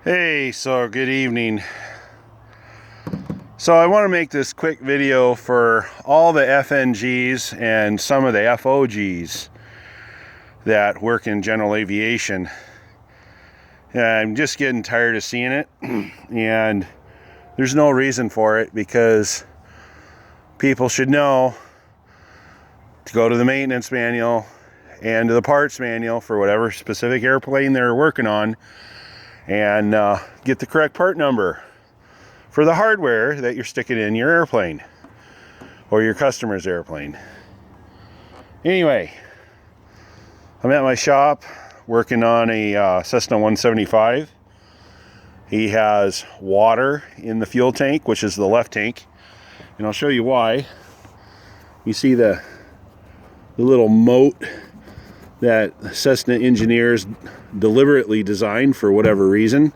Hey, so good evening. So I want to make this quick video for all the FNGs and some of the FOGs that work in general aviation. I'm just getting tired of seeing it, and there's no reason for it because people should know to go to the maintenance manual and to the parts manual for whatever specific airplane they're working on and get the correct part number for the hardware that you're sticking in your airplane or your customer's airplane. Anyway, I'm at my shop working on a Cessna 175. He has water in the fuel tank, which is the left tank, and I'll show you why. You see the little moat that Cessna engineers deliberately designed for whatever reason.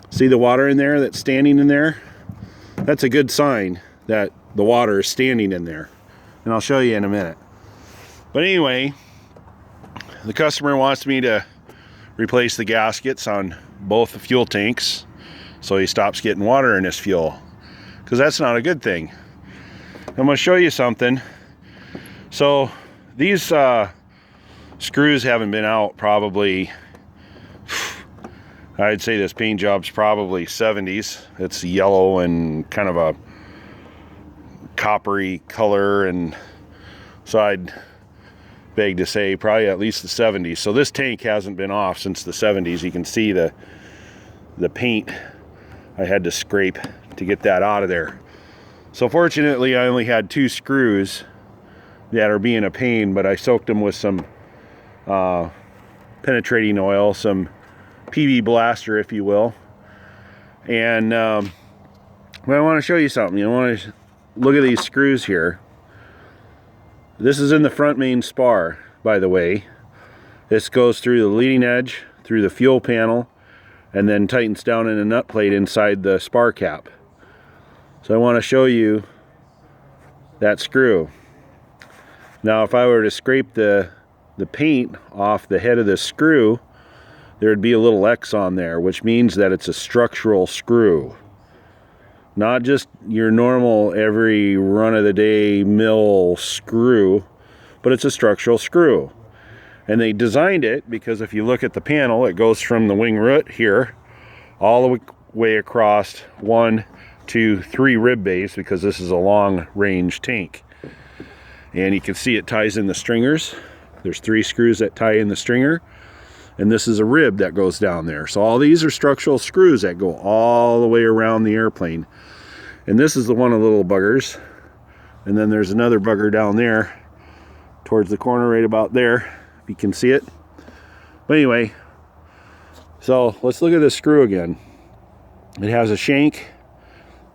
See the water in there that's standing in there? That's a good sign that the water is standing in there, and I'll show you in a minute. But anyway, the customer wants me to replace the gaskets on both the fuel tanks so he stops getting water in his fuel, because that's not a good thing. I'm going to show you something. So these screws haven't been out probably, I'd say this paint job's probably 70s. It's yellow and kind of a coppery color, and so I'd beg to say probably at least the 70s. So this tank hasn't been off since the 70s. You can see the paint I had to scrape to get that out of there. So fortunately I only had 2 screws that are being a pain, but I soaked them with some penetrating oil, some PB blaster, if you will. And I want to show you something. You want to look at these screws here. This is in the front main spar, by the way. This goes through the leading edge, through the fuel panel, and then tightens down in a nut plate inside the spar cap. So I want to show you that screw. Now if I were to scrape the paint off the head of this screw, there would be a little X on there, which means that it's a structural screw. Not just your normal every run-of-the-day mill screw, but it's a structural screw. And they designed it because if you look at the panel, it goes from the wing root here all the way across 1, 2, 3 rib bays, because this is a long-range tank. And you can see it ties in the stringers. There's 3 screws that tie in the stringer, and this is a rib that goes down there. So all these are structural screws that go all the way around the airplane. And this is the one of the little buggers. And then there's another bugger down there towards the corner right about there, if you can see it. But anyway, so let's look at this screw again. It has a shank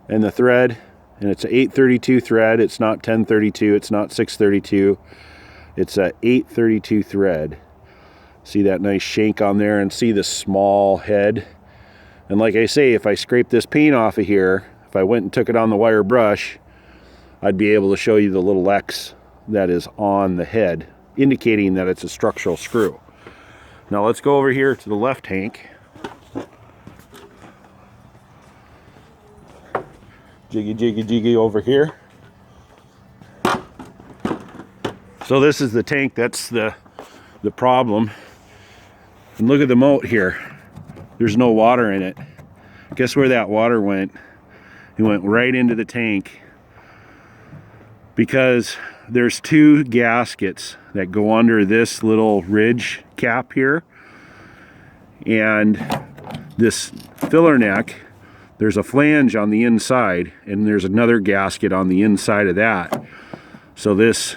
and the thread, and it's an 832 thread. It's not 1032, it's not 632. It's a 832 thread. See that nice shank on there, and see the small head. And like I say, if I scrape this paint off of here, if I went and took it on the wire brush, I'd be able to show you the little X that is on the head, indicating that it's a structural screw. Now let's go over here to the left tank. Jiggy, jiggy, jiggy over here. So this is the tank that's the problem. And look at the moat here. There's no water in it. Guess where that water went? It went right into the tank, because there's 2 gaskets that go under this little ridge cap here, and this filler neck, there's a flange on the inside, and there's another gasket on the inside of that. So this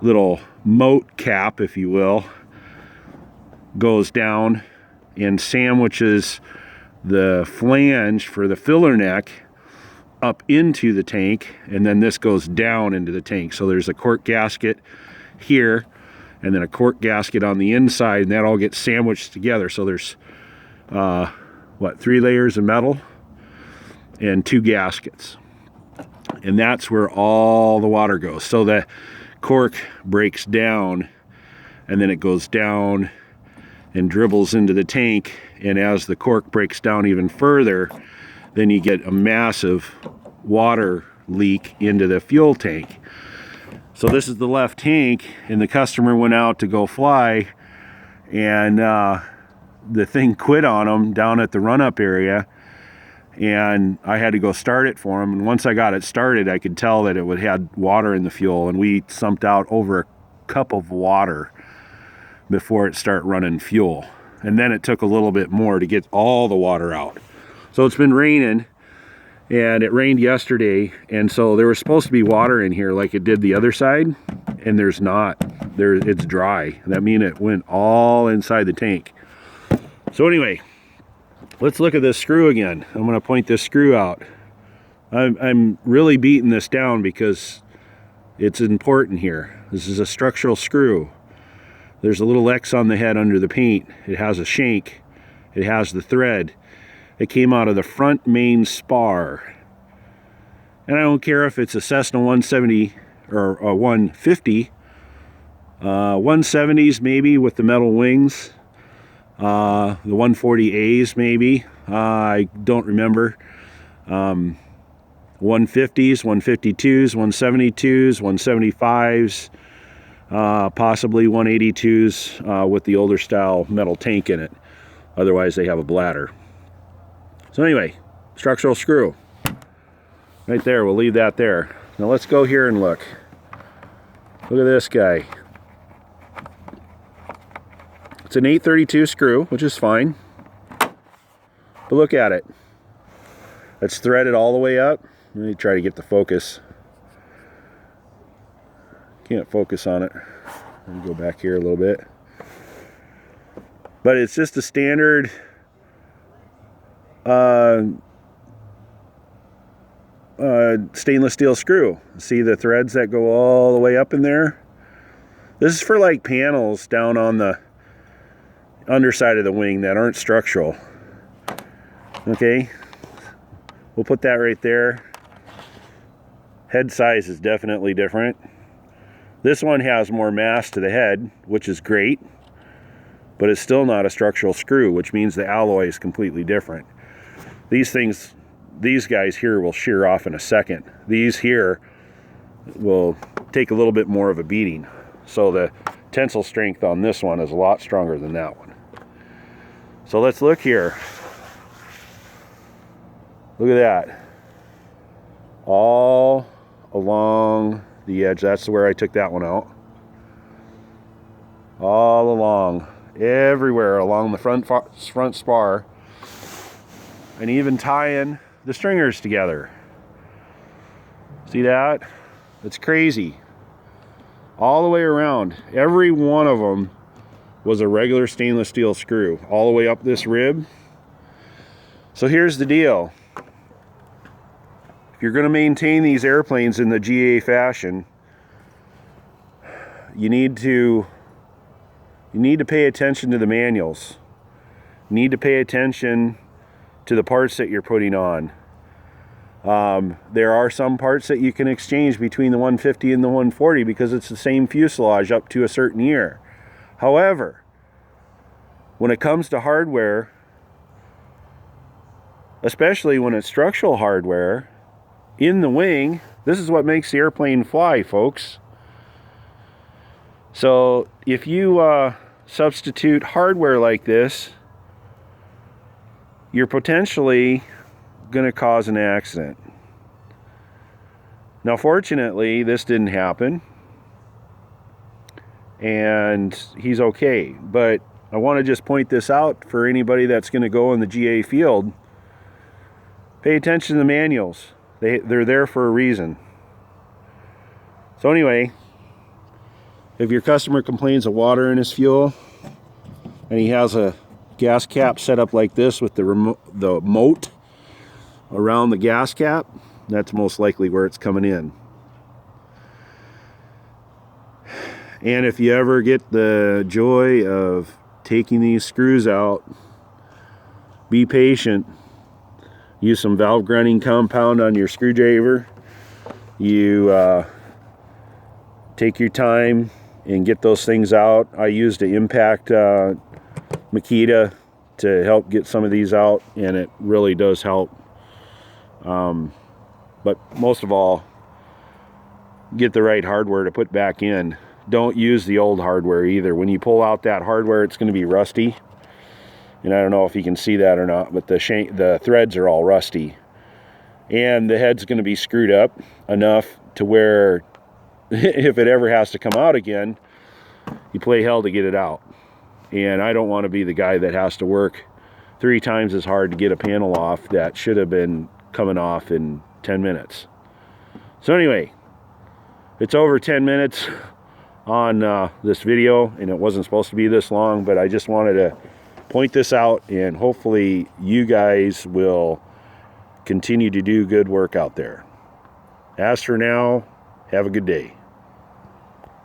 little moat cap, if you will, goes down and sandwiches the flange for the filler neck up into the tank, and then this goes down into the tank. So there's a cork gasket here, and then a cork gasket on the inside, and that all gets sandwiched together. So there's 3 layers of metal and 2 gaskets, and that's where all the water goes. So the cork breaks down, and then it goes down and dribbles into the tank, and as the cork breaks down even further, then you get a massive water leak into the fuel tank. So this is the left tank, and the customer went out to go fly, and the thing quit on him down at the run-up area, and I had to go start it for him. And once I got it started, I could tell that it had water in the fuel, and we sumped out over a cup of water before it started running fuel. And then it took a little bit more to get all the water out. So it's been raining, and it rained yesterday, and so there was supposed to be water in here like it did the other side, and there's not. It's dry. That means it went all inside the tank. So anyway, let's look at this screw again. I'm going to point this screw out. I'm really beating this down because it's important here. This is a structural screw. There's a little X on the head under the paint. It has a shank. It has the thread. It came out of the front main spar. And I don't care if it's a Cessna 170 or a 150. 170s maybe with the metal wings. The 140As maybe. I don't remember. 150s, 152s, 172s, 175s. Possibly 182s with the older style metal tank in it. Otherwise they have a bladder. So anyway, structural screw. Right there, we'll leave that there. Now let's go here and look. Look at this guy. It's an 832 screw, which is fine. But look at it. It's threaded all the way up. Let me try to get the focus. Can't focus on it. Let me go back here a little bit. But it's just a standard stainless steel screw. See the threads that go all the way up in there? This is for like panels down on the underside of the wing that aren't structural. Okay, we'll put that right there. Head size is definitely different. This one has more mass to the head, which is great, but it's still not a structural screw, which means the alloy is completely different. These things, these guys here will shear off in a second. These here will take a little bit more of a beating. So the tensile strength on this one is a lot stronger than that one. So let's look here. Look at that. All along the edge, that's where I took that one out. All along, everywhere along the front spar, and even tying the stringers together. See that? It's crazy. All the way around, every one of them was a regular stainless steel screw, all the way up this rib. So here's the deal. If you're going to maintain these airplanes in the GA fashion, you need to pay attention to the manuals. You need to pay attention to the parts that you're putting on. There are some parts that you can exchange between the 150 and the 140 because it's the same fuselage up to a certain year. However, when it comes to hardware, especially when it's structural hardware, in the wing, this is what makes the airplane fly, folks. So if you substitute hardware like this, you're potentially going to cause an accident. Now fortunately this didn't happen and he's okay, but I want to just point this out for anybody that's going to go in the GA field. Pay attention to the manuals. They're there for a reason. So anyway, if your customer complains of water in his fuel and he has a gas cap set up like this with the moat around the gas cap, that's most likely where it's coming in. And if you ever get the joy of taking these screws out, be patient. Use some valve grinding compound on your screwdriver. You take your time and get those things out. I used an impact Makita to help get some of these out, and it really does help. But most of all, get the right hardware to put back in. Don't use the old hardware either. When you pull out that hardware, it's going to be rusty. And I don't know if you can see that or not, but the threads are all rusty. And the head's going to be screwed up enough to where if it ever has to come out again, you play hell to get it out. And I don't want to be the guy that has to work 3 times as hard to get a panel off that should have been coming off in 10 minutes. So anyway, it's over 10 minutes on this video, and it wasn't supposed to be this long, but I just wanted to point this out, and hopefully you guys will continue to do good work out there. As for now, have a good day.